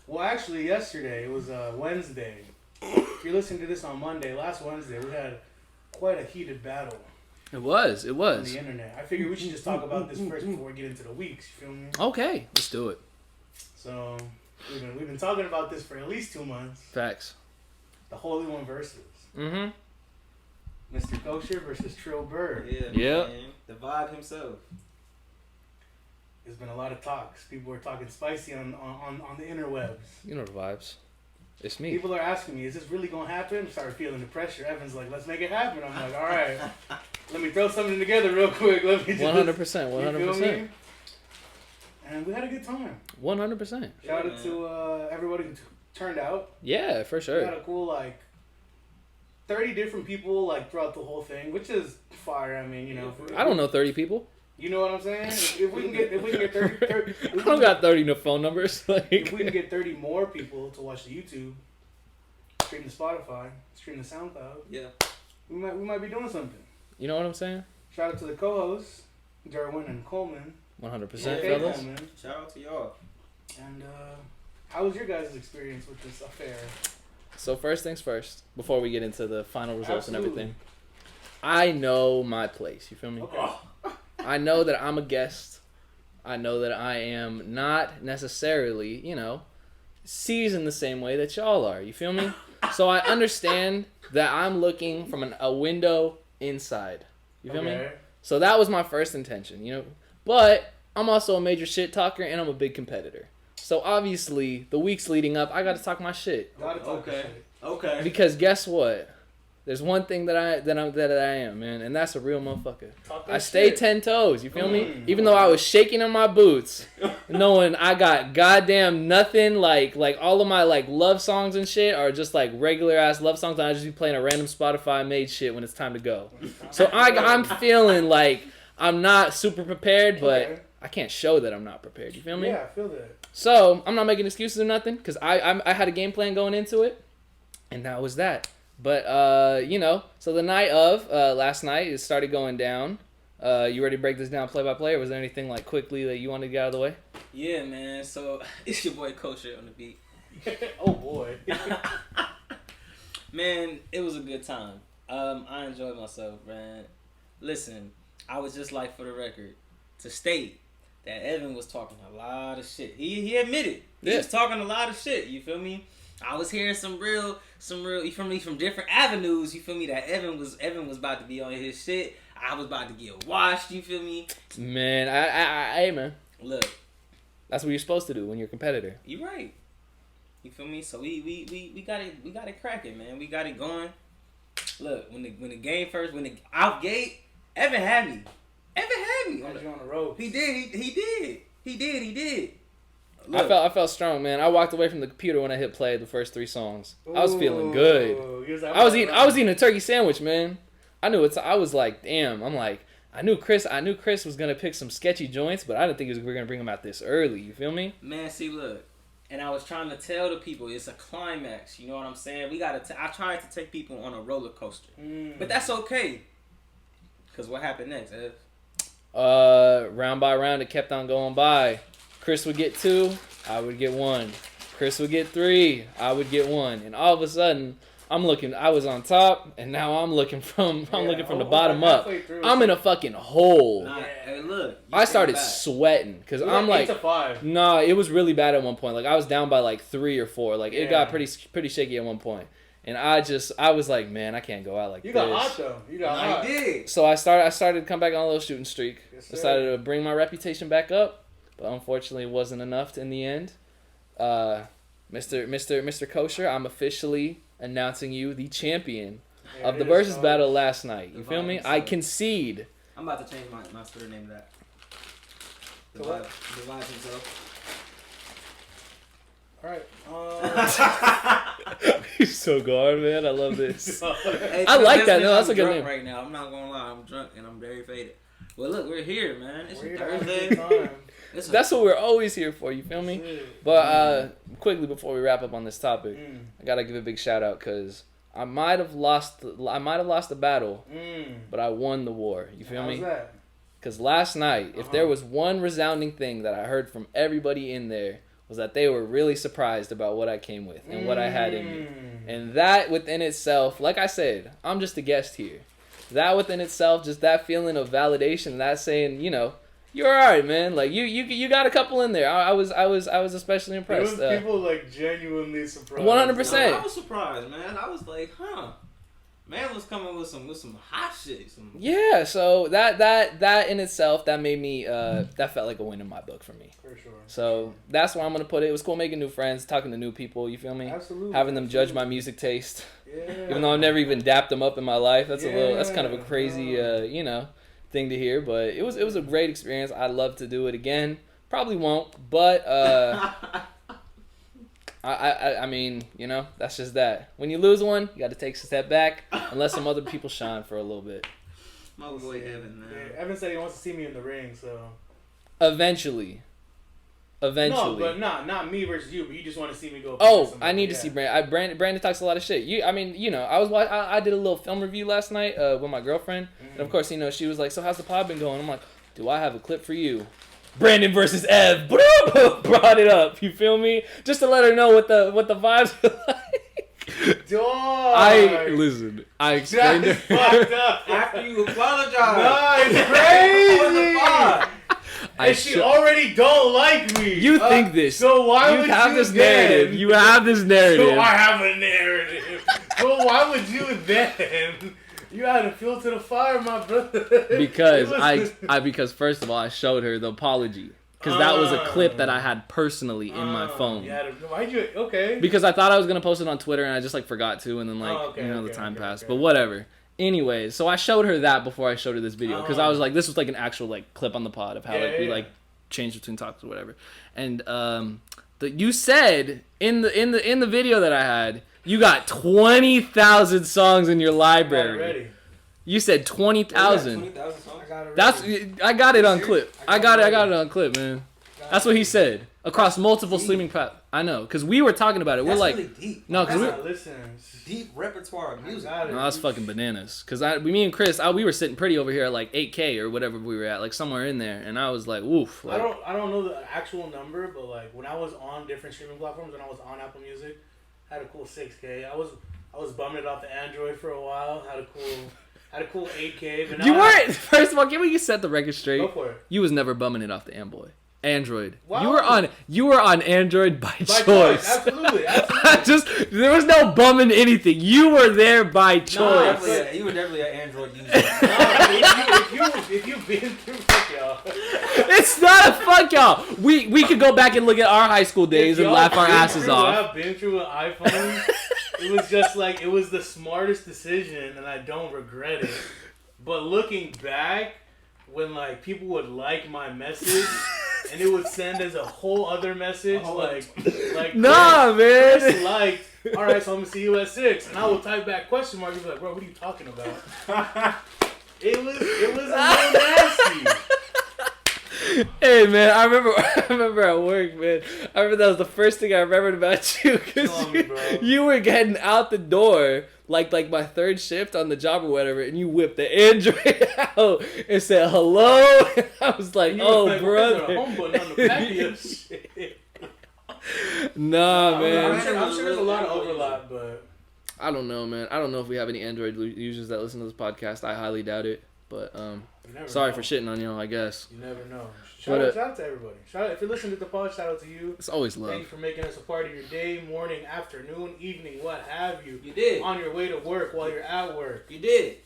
Well, actually, yesterday, it was Wednesday. If you're listening to this on Monday, last Wednesday, we had quite a heated battle. It was. On the internet. I figured we should just talk about this first before we get into the weeks. You feel me? Okay, let's do it. So we've been talking about this for at least 2 months. Facts. The Holy One versus. Mm-hmm. Mr. Kosher versus Trill Bird. Yeah. Man. The vibe himself. There's been a lot of talks. People are talking spicy on the interwebs. You know the vibes. It's me. People are asking me, is this really going to happen? I started feeling the pressure. Evan's like, let's make it happen. I'm like, all right. Let me throw something together real quick. Let me just... 100%. 100%. And we had a good time. 100%. Shout out to everybody who turned out. Yeah, for sure. We had a cool, 30 different people, throughout the whole thing, which is fire. I mean, I don't know 30 people. You know what I'm saying? If we can get 30 I don't got 30 no phone numbers. If we can get 30 more people to watch the YouTube, stream the Spotify, stream the SoundCloud, yeah, we might be doing something. You know what I'm saying? Shout out to the co-hosts, Derwin and Coleman. 100%, fellas. Coleman. Shout out to y'all. And how was your guys' experience with this affair? So first things first, before we get into the final results Absolutely. and everything, I know my place. You feel me? Okay. I know that I'm a guest. I know that I am not necessarily, seasoned the same way that y'all are. You feel me? So I understand that I'm looking from a window inside. You feel me? So that was my first intention, But I'm also a major shit talker and I'm a big competitor. So obviously, the weeks leading up, I got to talk my shit. Okay. Because guess what? There's one thing that I am, man, and that's a real motherfucker. I stay 10 toes, you feel me? Even though I was shaking in my boots, knowing I got goddamn nothing, like all of my love songs and shit are just regular ass love songs, and I just be playing a random Spotify made shit when it's time to go. So I'm feeling like I'm not super prepared, but I can't show that I'm not prepared. You feel me? Yeah, I feel that. So I'm not making excuses or nothing, because I had a game plan going into it, and that was that. But, so the night of, last night, it started going down. You ready to break this down play by play, or was there anything, quickly that you wanted to get out of the way? Yeah, man. So, it's your boy Kosher on the beat. Oh, boy. Man, it was a good time. I enjoyed myself, man. Listen, I was just for the record, to state that Evan was talking a lot of shit. He admitted. He was talking a lot of shit, you feel me? I was hearing some real, you feel me, from different avenues, you feel me, that Evan was about to be on his shit. I was about to get washed, you feel me? Man, hey, man. Look. That's what you're supposed to do when you're a competitor. You right. You feel me? So we got it cracking, man. We got it going. Look, when the game first, when the out gate, Evan had me. Had you on the road. He did. Look. I felt strong, man. I walked away from the computer when I hit play the first 3 songs. I was feeling good. I was eating a turkey sandwich, man. I knew I was like, damn. I'm like, I knew Kris was gonna pick some sketchy joints, but I didn't think we were gonna bring him out this early. You feel me? Man, see, look. And I was trying to tell the people it's a climax. You know what I'm saying? I tried to take people on a roller coaster, but that's okay. Cause what happened next, Ev? Round by round, it kept on going by. Kris would get 2, I would get 1. Kris would get 3, I would get 1. And all of a sudden, I was on top, and now I'm looking from the bottom up. I'm in a fucking hole. Hey, look. I started sweating because I'm like, 8-5. Nah, it was really bad at one point. I was down by 3 or 4. It got pretty shaky at one point. And I was like, man, I can't go out like this. You got hot though. You got hot. I did. So I started to come back on a little shooting streak. Yes, Decided to bring my reputation back up. But unfortunately, it wasn't enough in the end. Mr. Kosher, I'm officially announcing you the champion of the versus battle last night. You feel me? I concede. I'm about to change my Twitter name to that. The vibe himself. All right. He's so gone, man. I love this. Hey, I like that. No, that's I'm a good drunk name. right now. I'm not gonna lie. I'm drunk and I'm very faded. Well, look, we're here, man. It's We're a here to have a Thursday. good time. That's what we're always here for. You feel me? But quickly before we wrap up on this topic, I gotta give a big shout out because I might have lost the battle, but I won the war. You feel me? How's that? Because last night, if there was one resounding thing that I heard from everybody in there, was that they were really surprised about what I came with and what I had in me. And that within itself, like I said, I'm just a guest here. That within itself, just that feeling of validation, that saying, you know, you're alright, man. Like you got a couple in there. I was especially impressed. People like genuinely surprised. 100%. I was surprised, man. I was like, huh. Man was coming with some hot shit. Yeah, so that in itself, that made me that felt like a win in my book for me. For sure. So that's where I'm gonna put it. It was cool making new friends, talking to new people, you feel me? Absolutely. Having them judge my music taste. Yeah. Even though I've never even dapped them up in my life. That's that's kind of a crazy you know, thing to hear, but it was a great experience. I'd love to do it again. Probably won't, but I mean, you know, that's just that. When you lose one, you got to take a step back and let some other people shine for a little bit. My boy Evan, man. Yeah, Evan said he wants to see me in the ring, so. Eventually. No, but not me versus you. But you just want to see me go. Oh, I need to see Brandon. Brandon talks a lot of shit. I mean, you know, I did a little film review last night with my girlfriend, and of course, you know, she was like, "So how's the pod been going?" I'm like, "Do I have a clip for you?" Brandon versus Ev. Brought it up. You feel me? Just to let her know what the vibes are like. Dog. I explained it. Fucked up. After you apologize. No, it's crazy. And she already don't like me. You think this. So why would you have this then? narrative? You have this narrative. So I have a narrative. So why would you then? You had to fuel to the fire, my brother. Because because first of all, I showed her the apology. Because that was a clip that I had personally in my phone. Why'd you? Okay. Because I thought I was gonna post it on Twitter and I just like forgot to, and then the time passed. But whatever. Anyways, so I showed her that before I showed her this video because I was like, this was like an actual like clip on the pod of how we like changed between talks or whatever. And you said in the video that I had, you got 20,000 songs in your library. You said 20,000. 20,000 songs. I got it on clip. I got it on clip, man. That's what he said across multiple streaming platforms. I know, because we were talking about it. We're like, really deep. No, because deep repertoire of music. No, that's fucking bananas. Because me and Kris, we were sitting pretty over here at like 8K or whatever we were at, like somewhere in there, and I was like, oof. Like, I don't know the actual number, but like when I was on different streaming platforms, when I was on Apple Music, I had a cool 6K. I was bumming it off the Android for a while. Had a cool 8K. But you weren't. First of all, can we set the record straight? Go for it. You was never bumming it off the Android. Wow. You were on Android by choice. Absolutely. There was no bumming anything. You were there by choice. You were definitely an Android user. If you've been through, fuck y'all. It's not a fuck y'all. We could go back and look at our high school days and laugh our asses off. I've been through an iPhone. It was just like, it was the smartest decision, and I don't regret it. But looking back, when like people would like my message, and it would send as a whole other message, like nah, man. Kris liked. All right, so I'm gonna see you at 6, and I will type back question mark and be like, bro, what are you talking about? It was a little nasty. Hey man, I remember at work, man. I remember that was the first thing I remembered about you because you were getting out the door like my third shift on the job or whatever, and you whipped the Android out and said hello. And I was like, oh brother. Nah, man. I'm sure there's a lot of overlap, but I don't know, man. I don't know if we have any Android users that listen to this podcast. I highly doubt it. But sorry for shitting on y'all, I guess. You never know. Shout out to everybody. If you're listening to the pod, shout out to you. It's always love. Thank you for making us a part of your day, morning, afternoon, evening, what have you. You did. On your way to work, while you're at work. You did.